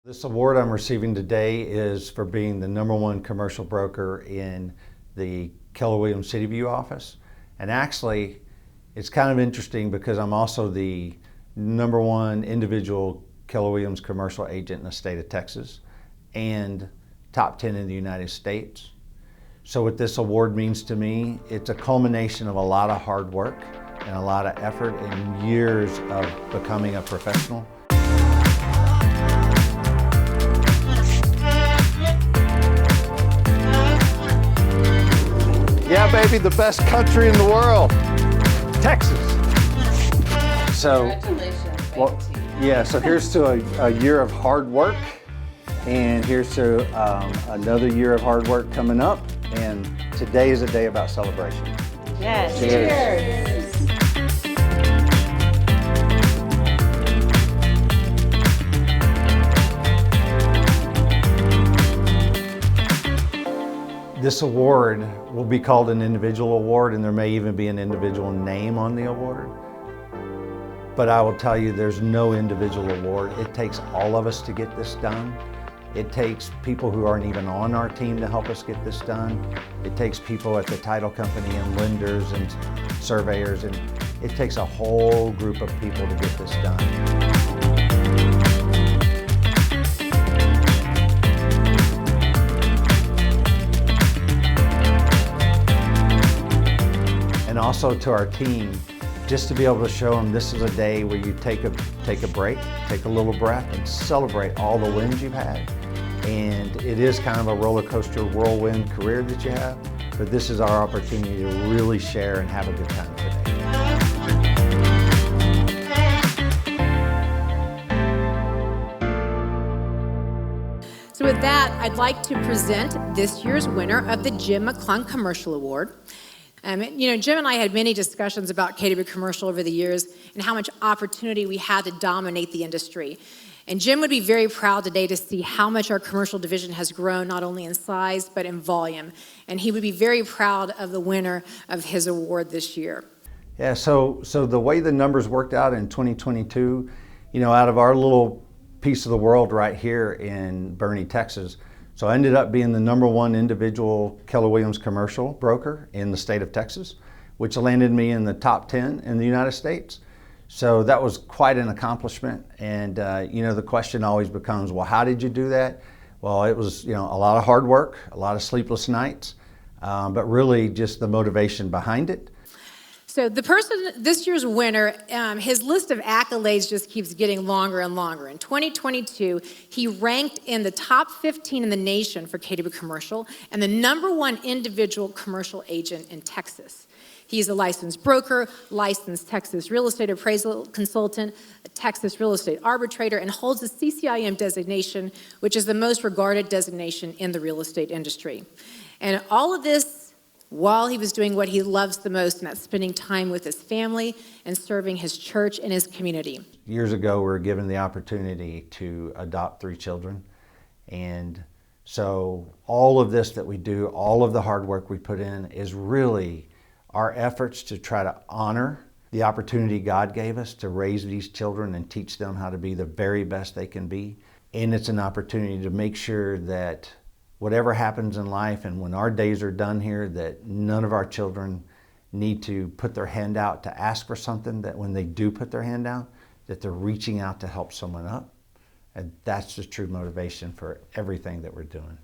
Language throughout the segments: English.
This award I'm receiving today is for being the #1 commercial broker in the Keller Williams City View office. And actually, it's kind of interesting because I'm also the #1 individual Keller Williams commercial agent in the state of Texas and top 10 in the United States. So what this award means to me, it's a culmination of a lot of hard work and a lot of effort and years of becoming a professional. Yeah, baby, the best country in the world, Texas. So, Congratulations. well, yeah. So here's to a year of hard work, and here's to another year of hard work coming up. And today is a day about celebration. Yes. Cheers. This award will be called an individual award, and there may even be an individual name on the award. But I will tell you, there's no individual award. It takes all of us to get this done. It takes people who aren't even on our team to help us get this done. It takes people at the title company and lenders and surveyors, and it takes a whole group of people to get this done. And also to our team, just to be able to show them this is a day where you take a break, take a little breath, and celebrate all the wins you've had. And it is kind of a roller coaster whirlwind career that you have, but this is our opportunity to really share and have a good time today. So with that, I'd like to present this year's winner of the Jim McClung Commercial Award. Jim and I had many discussions about KW Commercial over the years and how much opportunity we had to dominate the industry. And Jim would be very proud today to see how much our commercial division has grown, not only in size, but in volume. And he would be very proud of the winner of his award this year. Yeah, so the way the numbers worked out in 2022, out of our little piece of the world right here in Boerne, Texas, so I ended up being the #1 individual Keller Williams commercial broker in the state of Texas, which landed me in the top 10 in the United States. So that was quite an accomplishment. And the question always becomes, well, how did you do that? Well, it was a lot of hard work, a lot of sleepless nights, but really just the motivation behind it. So the person, this year's winner, his list of accolades just keeps getting longer and longer. In 2022, he ranked in the top 15 in the nation for KW Commercial and the #1 individual commercial agent in Texas. He's a licensed broker, licensed Texas real estate appraisal consultant, a Texas real estate arbitrator, and holds a CCIM designation, which is the most regarded designation in the real estate industry. And all of this while he was doing what he loves the most, and that's spending time with his family and serving his church and his community. Years ago, we were given the opportunity to adopt 3 children. And so all of this that we do, all of the hard work we put in is really our efforts to try to honor the opportunity God gave us to raise these children and teach them how to be the very best they can be. And it's an opportunity to make sure that whatever happens in life and when our days are done here, that none of our children need to put their hand out to ask for something, that when they do put their hand out, that they're reaching out to help someone up. And that's the true motivation for everything that we're doing.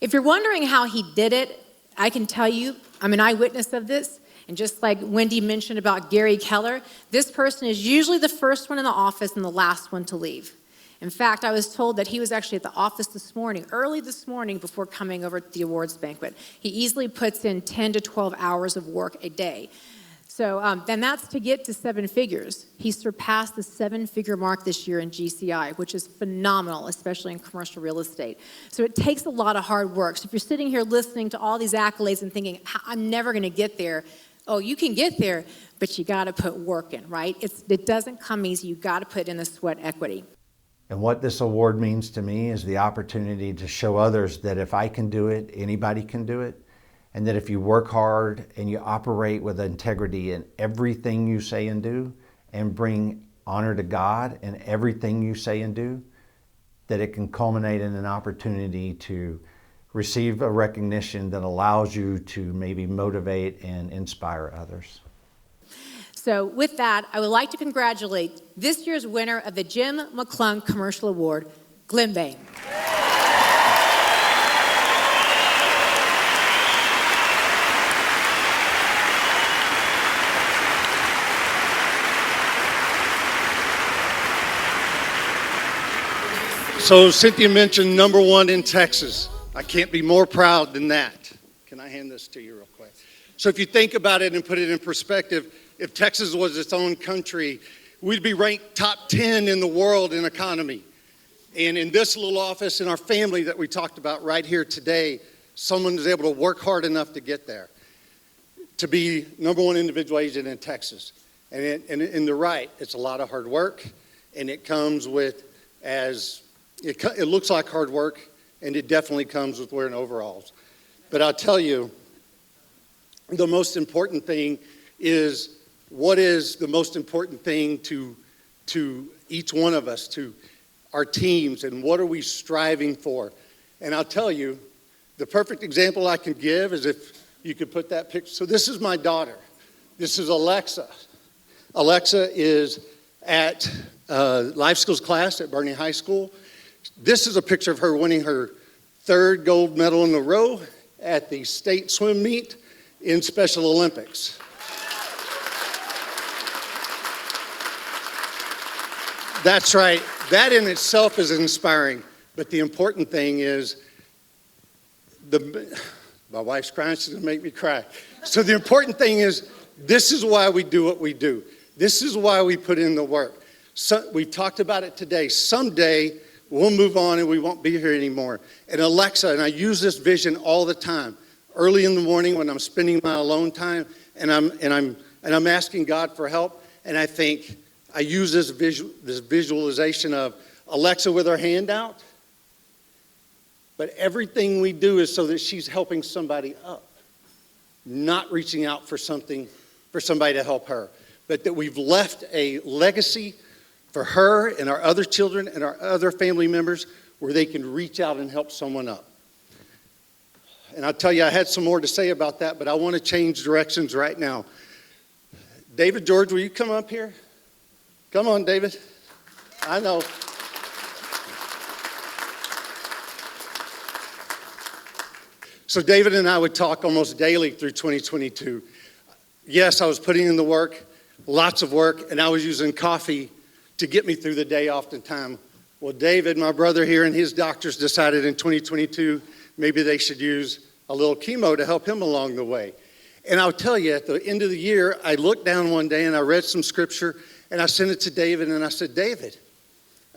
If you're wondering how he did it, I can tell you, I'm an eyewitness of this. And just like Wendy mentioned about Gary Keller, this person is usually the first one in the office and the last one to leave. In fact, I was told that he was actually at the office this morning, early this morning before coming over to the awards banquet. He easily puts in 10 to 12 hours of work a day. So then that's to get to 7 figures. He surpassed the 7-figure mark this year in GCI, which is phenomenal, especially in commercial real estate. So it takes a lot of hard work. So if you're sitting here listening to all these accolades and thinking, I'm never going to get there, oh, you can get there, but you got to put work in, right? It doesn't come easy. You got to put in the sweat equity. And what this award means to me is the opportunity to show others that if I can do it, anybody can do it. And that if you work hard and you operate with integrity in everything you say and do, and bring honor to God in everything you say and do, that it can culminate in an opportunity to receive a recognition that allows you to maybe motivate and inspire others. So with that, I would like to congratulate this year's winner of the Jim McClung Commercial Award, Glen Boehm. So Cynthia mentioned #1 in Texas. I can't be more proud than that. Can I hand this to you real quick? So if you think about it and put it in perspective, if Texas was its own country, we'd be ranked top 10 in the world in economy. And in this little office in our family that we talked about right here today, someone is able to work hard enough to get there, to be #1 individual agent in Texas. And they're right, it's a lot of hard work, and it comes with, it looks like hard work, and it definitely comes with wearing overalls. But I'll tell you, the most important thing is, what is the most important thing to each one of us, to our teams, and what are we striving for? And I'll tell you, the perfect example I can give is if you could put that picture. So this is my daughter. This is Alexa. Alexa is at life skills class at Bernie High School. This is a picture of her winning her 3rd gold medal in a row at the state swim meet in Special Olympics. That's right. That in itself is inspiring. But the important thing is, my wife's crying, she's going to make me cry. So the important thing is, this is why we do what we do. This is why we put in the work. So, we've talked about it today. Someday, we'll move on and we won't be here anymore. And Alexa, and I use this vision all the time, early in the morning when I'm spending my alone time, and I'm asking God for help, and I think, I use this visualization of Alexa with her hand out, but everything we do is so that she's helping somebody up, not reaching out for something, for somebody to help her, but that we've left a legacy for her and our other children and our other family members where they can reach out and help someone up. And I'll tell you, I had some more to say about that, but I want to change directions right now. David George, will you come up here? Come on, David. I know. So David and I would talk almost daily through 2022. Yes, I was putting in the work, lots of work, and I was using coffee to get me through the day oftentimes. Well, David, my brother here, and his doctors decided in 2022 maybe they should use a little chemo to help him along the way. And I'll tell you, at the end of the year, I looked down one day and I read some scripture, and I sent it to David, and I said, David,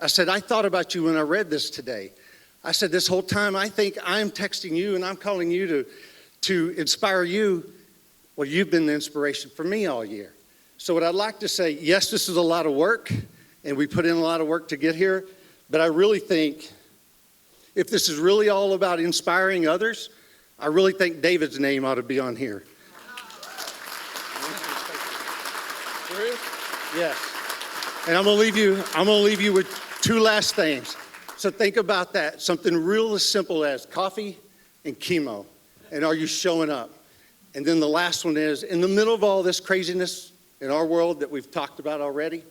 I said, I thought about you when I read this today. I said, this whole time, I think I'm texting you and I'm calling you to inspire you. Well, you've been the inspiration for me all year. So what I'd like to say, yes, this is a lot of work, and we put in a lot of work to get here, but I really think if this is really all about inspiring others, I really think David's name ought to be on here. Yes. And I'm gonna leave you with 2 last things. So think about that. Something real as simple as coffee and chemo. And are you showing up? And then the last one is, in the middle of all this craziness in our world that we've talked about already,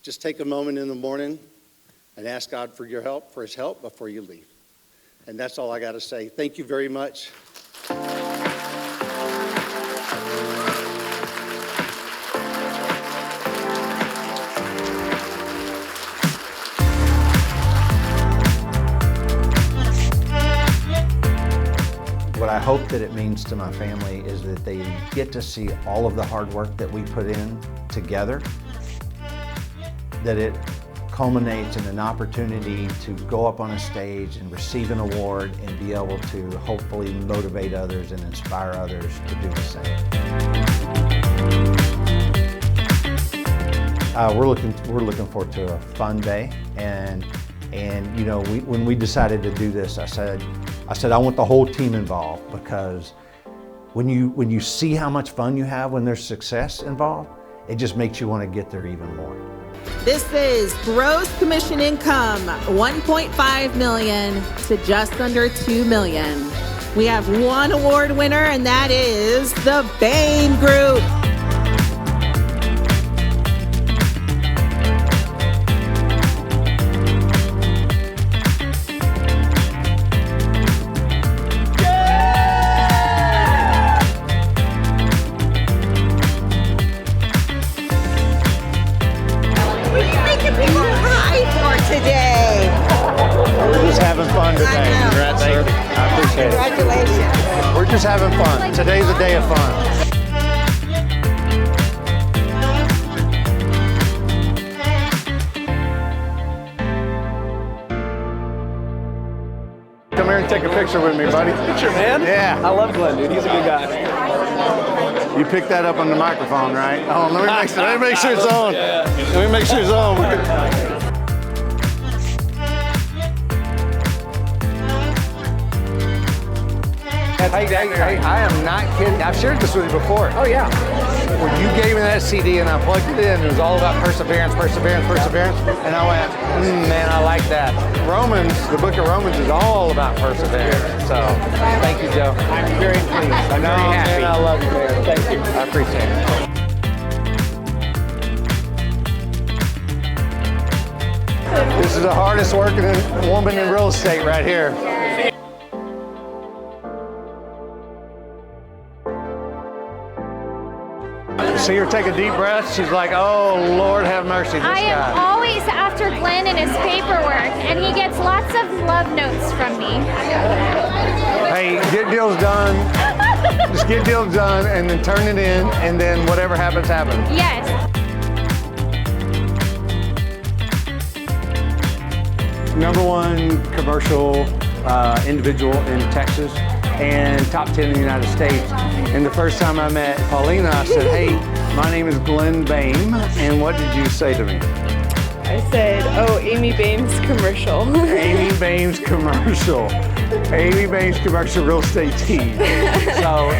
just take a moment in the morning and ask God for your help, for his help before you leave. And that's all I got to say. Thank you very much. What I hope that it means to my family is that they get to see all of the hard work that we put in together, that it culminates in an opportunity to go up on a stage and receive an award and be able to hopefully motivate others and inspire others to do the same. We're looking forward to a fun day, and you know, when we decided to do this, I said I want the whole team involved, because when you see how much fun you have when there's success involved, it just makes you want to get there even more. This is gross commission income, 1.5 million to just under 2 million. We have one award winner, and that is the Boehm Group. What are you making people cry for today? We're just having fun today. I know. Congrats, sir. I appreciate it. Congratulations. We're just having fun. Today's a day of fun. Come here and take a picture with me, buddy. Picture, man. Yeah. I love Glen, dude. He's a good guy. You picked that up on the microphone, right? Oh, let me make sure it's on. Let me make sure it's on. Hey, I am not kidding. I've shared this with you before. Oh, yeah. When you gave me that CD and I plugged it in, it was all about perseverance. And I went, man, I like that. Romans, the book of Romans is all about perseverance. So, thank you, Joe. I'm very pleased. I'm very happy. Man, I love you, man. Thank you. I appreciate it. This is the hardest working woman in real estate right here. See her take a deep breath. She's like, oh, Lord, have mercy. This I am guy. always after Glen and his paperwork, and he gets lots of love notes from me. Hey, get deals done. Just get deals done and then turn it in, and then whatever happens, happens. Yes. #1 commercial individual in Texas and top 10 in the United States. And the first time I met Paulina, I said, hey, my name is Glen Boehm, and what did you say to me? I said, oh, Amy Boehm's commercial. Amy Boehm's commercial. Amy Boehm's commercial real estate team. So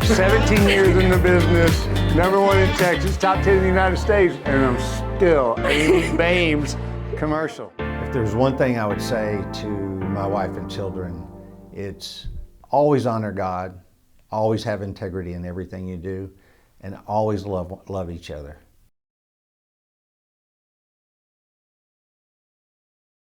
17 years in the business, #1 in Texas, top 10 in the United States, and I'm still Amy Boehm's commercial. If there's one thing I would say to my wife and children, it's always honor God, always have integrity in everything you do, and always love each other.